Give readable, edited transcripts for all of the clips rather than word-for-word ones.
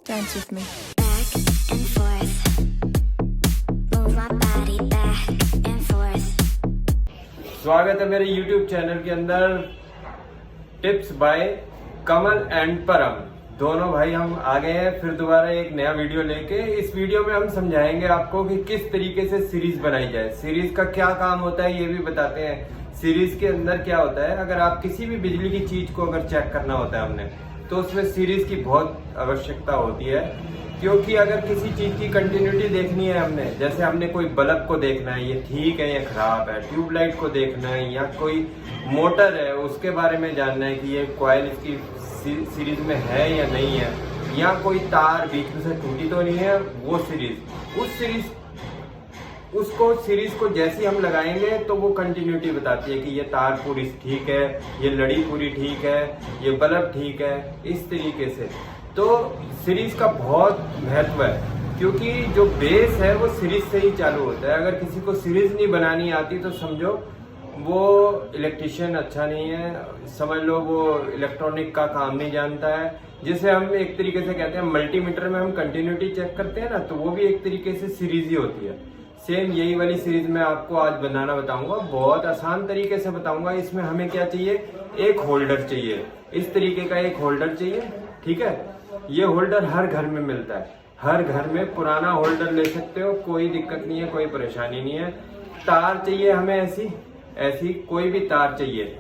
Dance with me. Back and forth. Move my body back and forth. स्वागत है मेरे YouTube channel के अंदर टिप्स बाय कमल एंड परम। दोनों भाई हम आ गए हैं फिर दोबारा एक नया वीडियो लेके। इस वीडियो में हम समझाएंगे आपको कि किस तरीके से सीरीज बनाई जाए, सीरीज का क्या काम होता है ये भी बताते हैं। सीरीज के अंदर क्या होता है, अगर आप किसी भी बिजली की चीज को अगर चेक करना होता है हमने, तो उसमें सीरीज की बहुत आवश्यकता होती है। क्योंकि अगर किसी चीज की कंटिन्यूटी देखनी है हमने, जैसे हमने कोई बल्ब को देखना है ये ठीक है या खराब है, ट्यूबलाइट को देखना है, या कोई मोटर है उसके बारे में जानना है कि ये कॉइल इसकी सीरीज में है या नहीं है, या कोई तार बीच में से टूटी तो नहीं है, वो सीरीज उसको सीरीज को जैसी हम लगाएंगे तो वो कंटिन्यूटी बताती है कि ये तार पूरी ठीक है, ये लड़ी पूरी ठीक है, ये बल्ब ठीक है, इस तरीके से। तो सीरीज का बहुत महत्व है, क्योंकि जो बेस है वो सीरीज से ही चालू होता है। अगर किसी को सीरीज नहीं बनानी आती तो समझो वो इलेक्ट्रिशियन अच्छा नहीं है, समझ लो वो इलेक्ट्रॉनिक का काम नहीं जानता है। जिसे हम एक तरीके से कहते हैं मल्टीमीटर में हम कंटिन्यूटी चेक करते हैं ना, तो वो भी एक तरीके से सीरीज ही होती है। सेम यही वाली सीरीज मैं आपको आज बनाना बताऊंगा, बहुत आसान तरीके से बताऊंगा। इसमें हमें क्या चाहिए, एक होल्डर चाहिए, इस तरीके का एक होल्डर चाहिए, ठीक है। ये होल्डर हर घर में मिलता है, हर घर में पुराना होल्डर ले सकते हो, कोई दिक्कत नहीं है, कोई परेशानी नहीं है। तार चाहिए हमें ऐसी कोई भी तार चाहिए,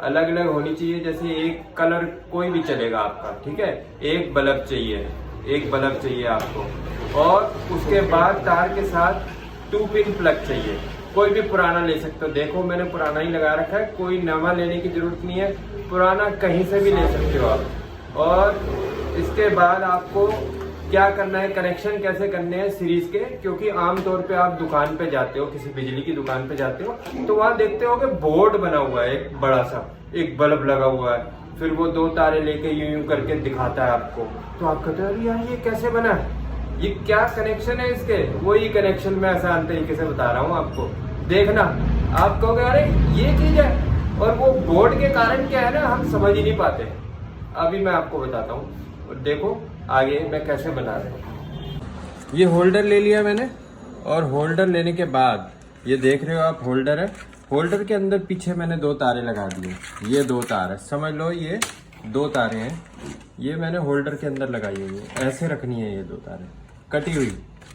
अलग अलग होनी चाहिए, जैसे एक कलर कोई भी चलेगा आपका, ठीक है। एक बल्ब चाहिए आपको, और उसके बाद तार के साथ 2 पिन प्लग चाहिए। कोई भी पुराना ले सकते हो, देखो मैंने पुराना ही लगा रखा है, कोई नवा लेने की जरूरत नहीं है, पुराना कहीं से भी ले सकते हो आप। और इसके बाद आपको क्या करना है, कनेक्शन कैसे करने हैं सीरीज के, क्योंकि आमतौर पे आप दुकान पे जाते हो, किसी बिजली की दुकान पे जाते हो, तो वहां देखते हो कि बोर्ड बना हुआ है, एक बड़ा सा एक बल्ब लगा हुआ है, फिर वो 2 तारे लेके यूं करके दिखाता है आपको। तो आप कहते हो अरे यार ये कैसे बना है, ये क्या कनेक्शन है इसके। वही कनेक्शन मैं आसान तरीके से बता रहा हूँ आपको, देखना। आप कहोगे अरे ये चीज है, और वो बोर्ड के कारण क्या है ना, हम समझ ही नहीं पाते। अभी मैं आपको बताता हूँ, और देखो आगे मैं कैसे बना रहा हूँ। ये होल्डर ले लिया मैंने, और होल्डर लेने के बाद ये देख रहे हो आप होल्डर है, होल्डर के अंदर पीछे मैंने 2 तारे लगा दिए। ये 2 तार है, समझ लो ये 2 तारे हैं, ये मैंने होल्डर के अंदर लगाई हुई है। ऐसे रखनी है ये 2 तारे कटी हुई,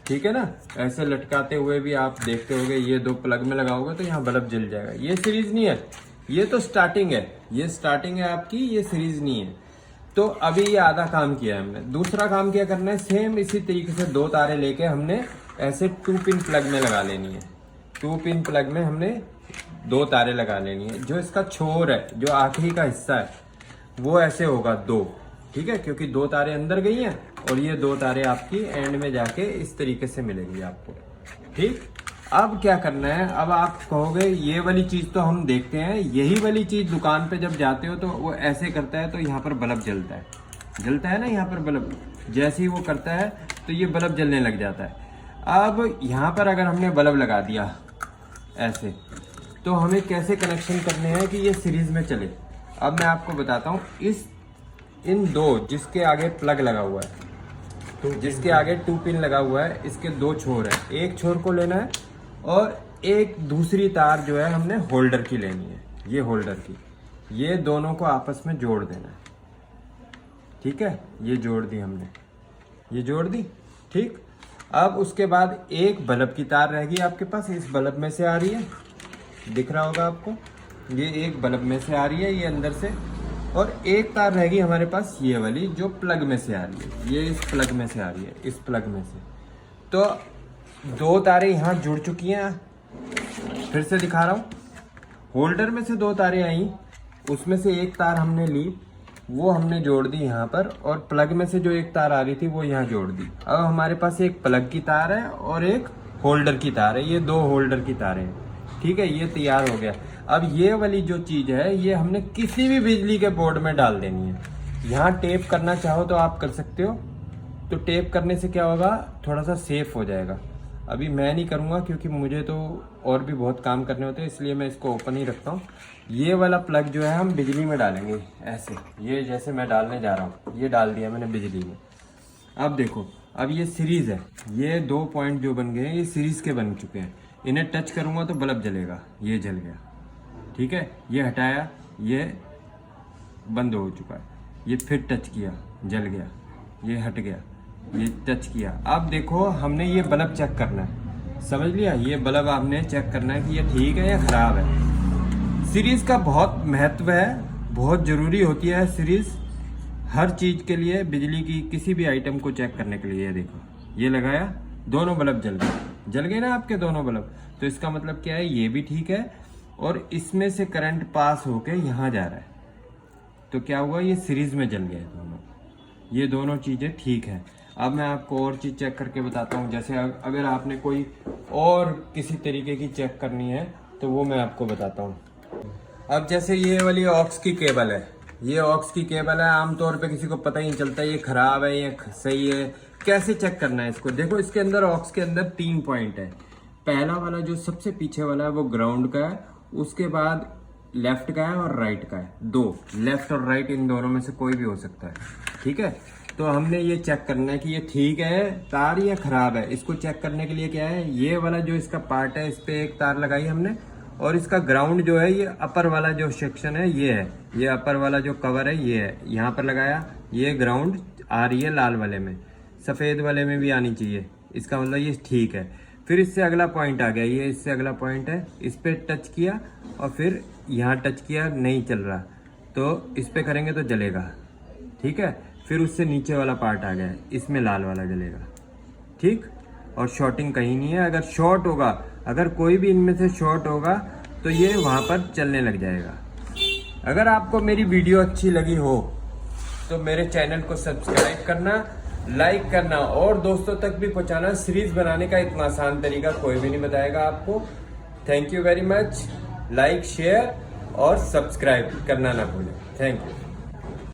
ठीक है ना। ऐसे लटकाते हुए भी आप देखते होगे, ये 2 प्लग में लगाओगे तो यहाँ बल्ब जल जाएगा। ये सीरीज नहीं है, ये तो स्टार्टिंग है, ये स्टार्टिंग है आपकी, ये सीरीज नहीं है। तो अभी ये आधा काम किया है हमने, दूसरा काम क्या करना है, सेम इसी तरीके से 2 तारे लेके हमने ऐसे 2 पिन प्लग में लगा लेनी है। 2 पिन प्लग में हमने 2 तारे लगा लेनी है। जो इसका छोर है, जो आखिरी का हिस्सा है, वो ऐसे होगा 2, ठीक है, क्योंकि 2 तारे अंदर गई हैं, और ये 2 तारे आपकी एंड में जाके इस तरीके से मिलेंगी आपको, ठीक। अब क्या करना है, अब आप कहोगे ये वाली चीज तो हम देखते हैं, यही वाली चीज दुकान पे जब जाते हो तो वो ऐसे करता है, तो यहाँ पर बल्ब जलता है ना, यहाँ पर बल्ब जैसे ही वो करता है तो ये बल्ब जलने लग जाता है। अब यहाँ पर अगर हमने बल्ब लगा दिया ऐसे, तो हमें कैसे कनेक्शन करने हैं कि ये सीरीज में चले। अब मैं आपको बताता हूँ, इन 2 जिसके आगे प्लग लगा हुआ है, तो जिसके आगे 2 पिन लगा हुआ है, इसके 2 छोर है, एक छोर को लेना है, और एक दूसरी तार जो है हमने होल्डर की लेनी है, ये होल्डर की, ये दोनों को आपस में जोड़ देना है, ठीक है। ये जोड़ दी हमने, ये जोड़ दी, ठीक। अब उसके बाद एक बल्ब की तार रहेगी आपके पास, इस बल्ब में से आ रही है, दिख रहा होगा आपको, ये एक बल्ब में से आ रही है, ये अंदर से, और एक तार रहेगी हमारे पास ये वाली जो प्लग में से आ रही है, ये इस प्लग में से आ रही है, इस प्लग में से। तो 2 तारे यहाँ जुड़ चुकी हैं, फिर से दिखा रहा हूँ, होल्डर में से 2 तारे आई, उसमें से एक तार हमने ली, वो हमने जोड़ दी यहाँ पर, और प्लग में से जो एक तार आ रही थी वो यहाँ जोड़ दी। अब हमारे पास एक प्लग की तार है और एक होल्डर की तार है, ये 2 होल्डर की तारें हैं, ठीक है। ये तैयार हो गया। अब ये वाली जो चीज है ये हमने किसी भी बिजली के बोर्ड में डाल देनी है। यहाँ टेप करना चाहो तो आप कर सकते हो, तो टेप करने से क्या होगा, थोड़ा सा सेफ हो जाएगा। अभी मैं नहीं करूँगा क्योंकि मुझे तो और भी बहुत काम करने होते हैं, इसलिए मैं इसको ओपन ही रखता हूँ। ये वाला प्लग जो है हम बिजली में डालेंगे ऐसे, ये जैसे मैं डालने जा रहा हूँ, ये डाल दिया मैंने बिजली में। अब देखो, अब ये सीरीज है, ये 2 पॉइंट जो बन गए हैं ये सीरीज के बन चुके हैं। इन्हें टच करूंगा तो बल्ब जलेगा, ये जल गया, ठीक है। ये हटाया, ये बंद हो चुका है। ये फिर टच किया, जल गया, ये हट गया, ये टच किया। अब देखो हमने ये बल्ब चेक करना है, समझ लिया। ये बल्ब आपने चेक करना है कि ये ठीक है या खराब है। सीरीज का बहुत महत्व है, बहुत जरूरी होती है सीरीज हर चीज के लिए, बिजली की किसी भी आइटम को चेक करने के लिए। ये देखो, ये लगाया, दोनों बल्ब जल गए ना आपके दोनों बल्ब। तो इसका मतलब क्या है, ये भी ठीक है और इसमें से करंट पास होके यहाँ जा रहा है, तो क्या हुआ, ये सीरीज में जल गए दोनों। ये दोनों चीजें ठीक है। अब मैं आपको और चीज चेक करके बताता हूँ। जैसे अगर आपने कोई और किसी तरीके की चेक करनी है तो वो मैं आपको बताता हूँ। अब जैसे ये वाली ऑक्स की केबल है, ये ऑक्स की केबल है। आमतौर पे किसी को पता ही नहीं चलता ये खराब है या सही है। कैसे चेक करना है इसको, देखो इसके अंदर ऑक्स के अंदर 3 पॉइंट है। पहला वाला जो सबसे पीछे वाला है वो ग्राउंड का है, उसके बाद लेफ्ट का है और राइट का है। 2 लेफ्ट और राइट, इन दोनों में से कोई भी हो सकता है, ठीक है। तो हमने ये चेक करना है कि ये ठीक है तार या खराब है। इसको चेक करने के लिए क्या है, ये वाला जो इसका पार्ट है इस पे एक तार लगाई हमने, और इसका ग्राउंड जो है ये अपर वाला जो सेक्शन है ये है, ये अपर वाला जो कवर है ये है, यहाँ पर लगाया। ये ग्राउंड आ रही है लाल वाले में, सफ़ेद वाले में भी आनी चाहिए, इसका मतलब ये ठीक है। फिर इससे अगला पॉइंट आ गया, ये इससे अगला पॉइंट है, इस पे टच किया और फिर यहाँ टच किया, नहीं चल रहा, तो इस पे करेंगे तो जलेगा, ठीक है। फिर उससे नीचे वाला पार्ट आ गया, इसमें लाल वाला जलेगा, ठीक। और शॉर्टिंग कहीं नहीं है। अगर शॉर्ट होगा, अगर कोई भी इनमें से शॉर्ट होगा तो ये वहाँ पर चलने लग जाएगा। अगर आपको मेरी वीडियो अच्छी लगी हो तो मेरे चैनल को सब्सक्राइब करना, लाइक करना और दोस्तों तक भी पहुंचाना। सीरीज बनाने का इतना आसान तरीका कोई भी नहीं बताएगा आपको। Thank you very much. Like, share और सब्सक्राइब करना ना भूलें। Thank you.